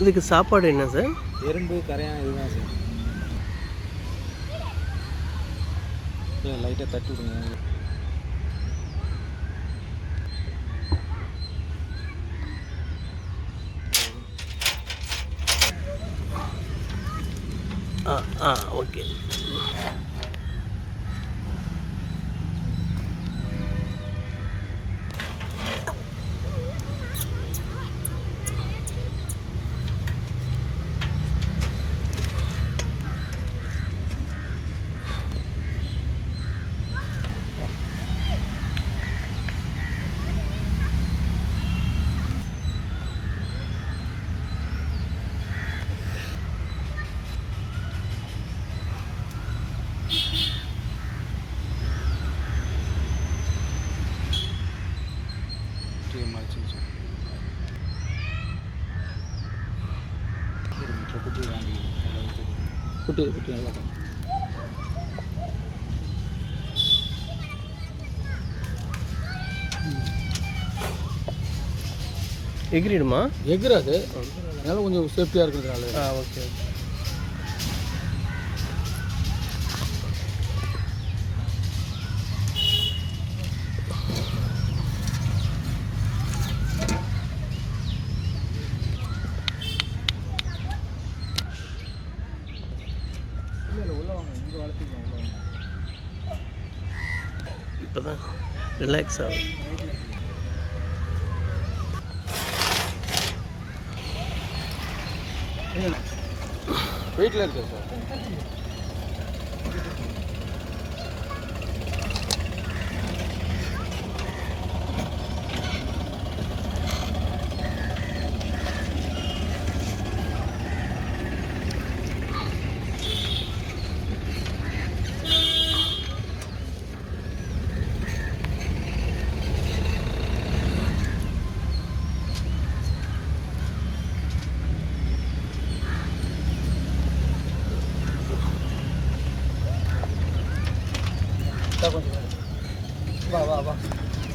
இதுக்கு சாப்பாடு என்ன சார்? எறும்பு கரையான் இதுதான் சார். லைட்டாக தட்டி விடுங்க. ஓகே. குட்டி குட்டி நல்லா எகிரிடுமா? எகிராது, அதனால கொஞ்சம் சேஃப்டியாக இருக்கிறதுனால. ஓகே. இப்போதான் ரிலாக்ஸ் ஆகும். வெயிட்டில் இருக்கு சார். கொஞ்சம் வா வா வா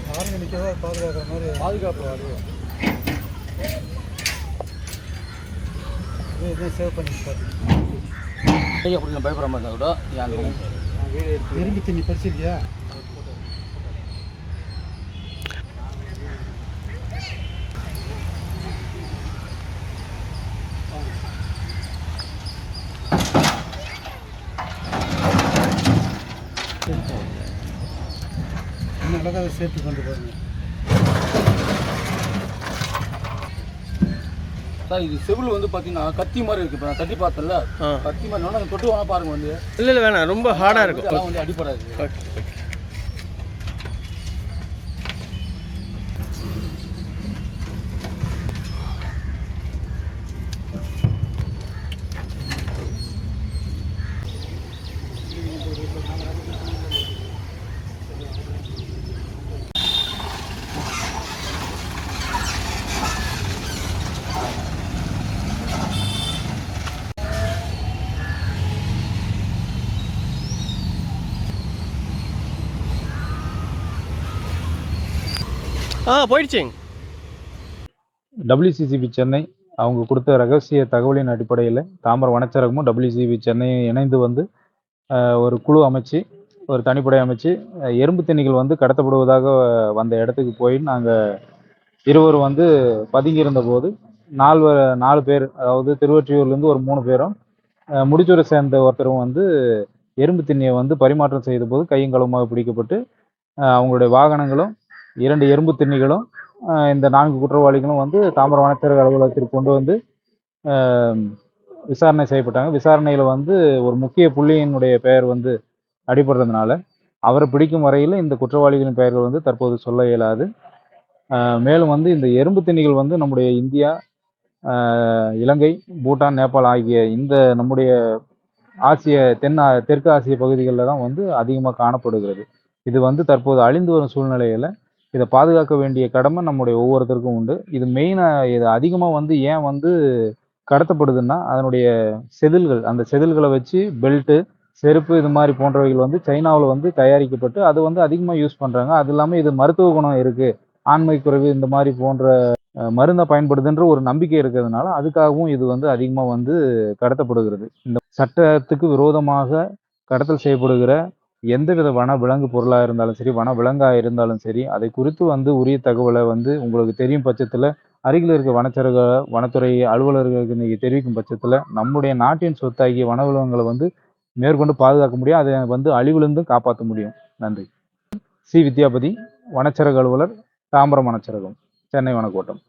யாரும் நிற்கவா பாதுகாக்கிற மாதிரி பாதுகாப்பு வருவோம். இதுதான் சேவ் பண்ணி பார்த்தீங்க. ஐயா அப்படி நான் பயப்பட மாட்டேன் கூட. நெருங்கி தண்ணி படிச்சிருக்கியா? அழகாக சேர்த்து கொண்டு பாருங்க சார். இது செவில் வந்து பார்த்தீங்கன்னா கத்தி மாதிரி இருக்குது. இப்போ நான் தட்டி பார்த்தேன்ல, கத்தி மாதிரி வேணா தொட்டு வேணா பாருங்க. வந்து இல்லை வேணாம், ரொம்ப ஹார்டாக இருக்கும். அதெல்லாம் வந்து அடிப்படாது. ஓகே. போயிடுச்சுங்க. WCCB சென்னை அவங்க கொடுத்த ரகசிய தகவலின் அடிப்படையில் தாம்பரம் வனச்சரகமும் WCCB சென்னையும் இணைந்து வந்து ஒரு குழு அமைச்சு, ஒரு தனிப்படை அமைச்சு எறும்பு தண்ணிகள் வந்து கடத்தப்படுவதாக வந்த இடத்துக்கு போய் நாங்கள் இருவரும் வந்து பதுங்கியிருந்த போது 4 பேர், அதாவது திருவொற்றியூர்லேருந்து ஒரு 3 பேரும், முடிச்சூரை சேர்ந்த ஒருத்தரும் வந்து எறும்பு தண்ணியை வந்து பரிமாற்றம் செய்த போது கையும் களவுமாக பிடிக்கப்பட்டு அவங்களுடைய வாகனங்களும் 2 எறும்பு திண்ணிகளும் இந்த 4 குற்றவாளிகளும் வந்து தாம்பரம் வனச்சரக அலுவலகத்திற்கு கொண்டு வந்து விசாரணை செய்யப்பட்டாங்க. விசாரணையில் வந்து ஒரு முக்கிய புள்ளியினுடைய பெயர் வந்து அடிபடுறதுனால அவரை பிடிக்கும் வரையில் இந்த குற்றவாளிகளின் பெயர்கள் வந்து தற்போது சொல்ல இயலாது. மேலும் வந்து இந்த எறும்பு திண்ணிகள் வந்து நம்முடைய இந்தியா, இலங்கை, பூட்டான், நேபாள் ஆகிய இந்த நம்முடைய தெற்கு ஆசிய பகுதிகளில் தான் வந்து அதிகமாக காணப்படுகிறது. இது வந்து தற்போது அழிந்து வரும் சூழ்நிலையில் இதை பாதுகாக்க வேண்டிய கடமை நம்முடைய ஒவ்வொருத்தருக்கும் உண்டு. இது மெயினாக இது அதிகமாக வந்து ஏன் வந்து கடத்தப்படுதுன்னா, அதனுடைய செதில்கள், அந்த செதில்களை வச்சு பெல்ட்டு, செருப்பு இது மாதிரி போன்றவைகள் வந்து சைனாவில் வந்து தயாரிக்கப்பட்டு அது வந்து அதிகமாக யூஸ் பண்ணுறாங்க. அது இல்லாமல் இது மருத்துவ குணம் இருக்குது, ஆண்மை குறைவு இந்த மாதிரி போன்ற மருந்தை பயன்படுதுன்ற ஒரு நம்பிக்கை இருக்கிறதுனால அதுக்காகவும் இது வந்து அதிகமாக வந்து கடத்தப்படுகிறது. இந்த சட்டத்துக்கு விரோதமாக கடத்தல் செய்யப்படுகிற எந்தவித வன விலங்கு பொருளாக இருந்தாலும் சரி, வன விலங்காக இருந்தாலும் சரி, அதை குறித்து வந்து உரிய தகவலை வந்து உங்களுக்கு தெரியும் பட்சத்தில் அருகில் இருக்க வனத்துறை அலுவலர்களுக்கு நீங்கள் தெரிவிக்கும் பட்சத்தில் நம்முடைய நாட்டின் சொத்தாகிய வனவிலங்குகளை வந்து மேற்கொண்டு பாதுகாக்க முடியும். அதை வந்து அழிவிலிருந்து காப்பாற்ற முடியும். நன்றி. சி. வித்யாபதி, வனச்சரக அலுவலர், தாம்பரம் வனச்சரகம், சென்னை வனக்கோட்டம்.